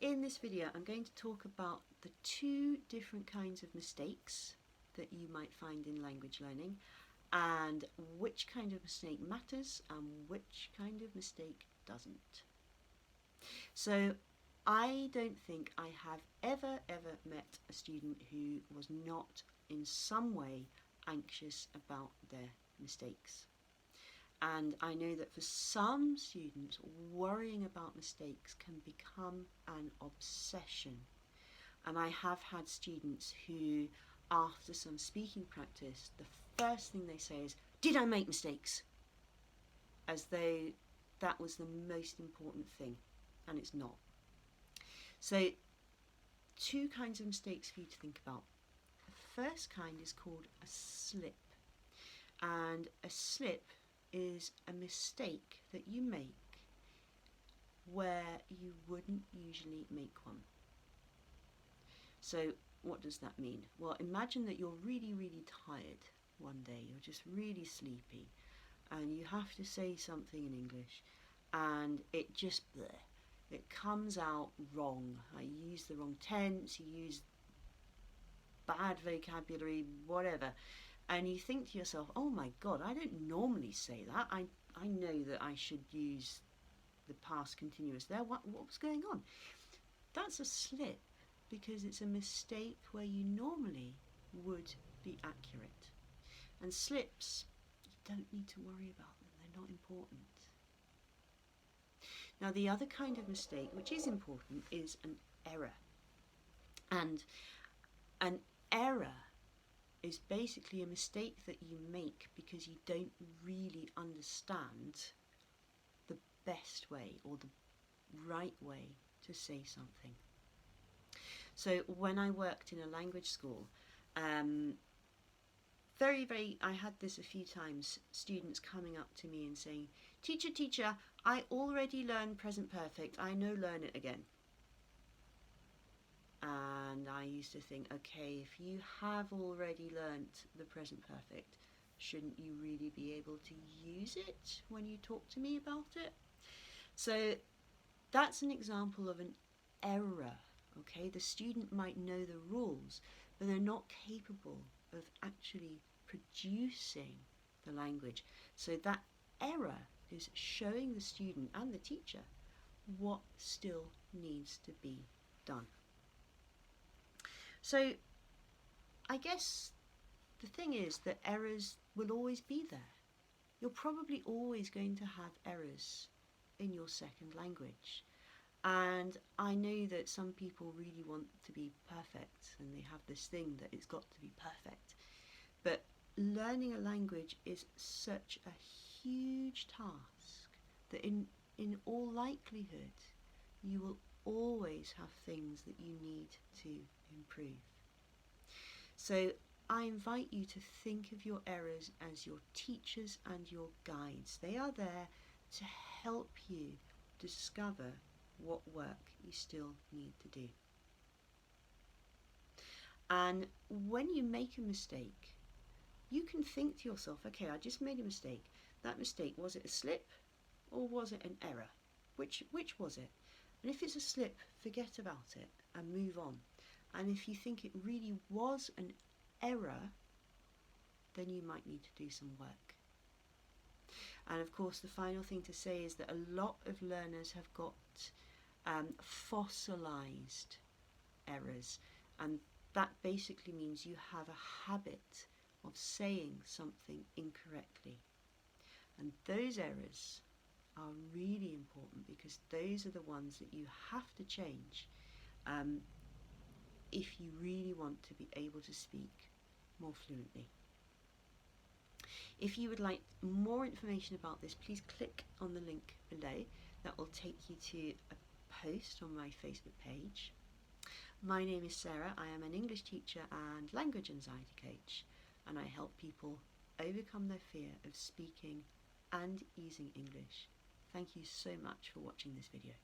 in this video I'm going to talk about the two different kinds of mistakes that you might find in language learning, and which kind of mistake matters and which kind of mistake doesn't. So I don't think I have ever met a student who was not in some way anxious about their mistakes. And I know that for some students, worrying about mistakes can become an obsession. And I have had students who, after some speaking practice, the first thing they say is, "Did I make mistakes?" As though that was the most important thing, and it's not. So, two kinds of mistakes for you to think about. The first kind is called a slip. And a slip is a mistake that you make where you wouldn't usually make one. So what does that mean? Well, imagine that you're really tired one day, you're just really sleepy, and you have to say something in English, and it just bleh, it comes out wrong. You use the wrong tense, you use bad vocabulary, whatever. And you think to yourself, oh my God, I don't normally say that. I know that I should use the past continuous there. What was going on? That's a slip, because it's a mistake where you normally would be accurate. And slips, you don't need to worry about them. They're not important. Now, the other kind of mistake, which is important, is an error. And an error is basically a mistake that you make because you don't really understand the best way or the right way to say something. So when I worked in a language school, I had this a few times, students coming up to me and saying, teacher, I already learned present perfect, I no learn it again. And I used to think, okay, if you have already learnt the present perfect, shouldn't you really be able to use it when you talk to me about it? So that's an example of an error, okay? The student might know the rules, but they're not capable of actually producing the language. So that error is showing the student and the teacher what still needs to be done. So I guess the thing is that errors will always be there. You're probably always going to have errors in your second language. And I know that some people really want to be perfect, and they have this thing that it's got to be perfect. But learning a language is such a huge task that in all likelihood you will always have things that you need to improve. So I invite you to think of your errors as your teachers and your guides. They are there to help you discover what work you still need to do. And when you make a mistake, you can think to yourself, okay, I just made a mistake. That mistake, was it a slip or was it an error? Which was it? And if it's a slip, forget about it and move on. And if you think it really was an error, then you might need to do some work. And of course, the final thing to say is that a lot of learners have got fossilized errors, and that basically means you have a habit of saying something incorrectly. And those errors are really important, because those are the ones that you have to change if you really want to be able to speak more fluently. If you would like more information about this, please click on the link below. That will take you to a post on my Facebook page. My name is Sarah. I am an English teacher and language anxiety coach, and I help people overcome their fear of speaking and using English. Thank you so much for watching this video.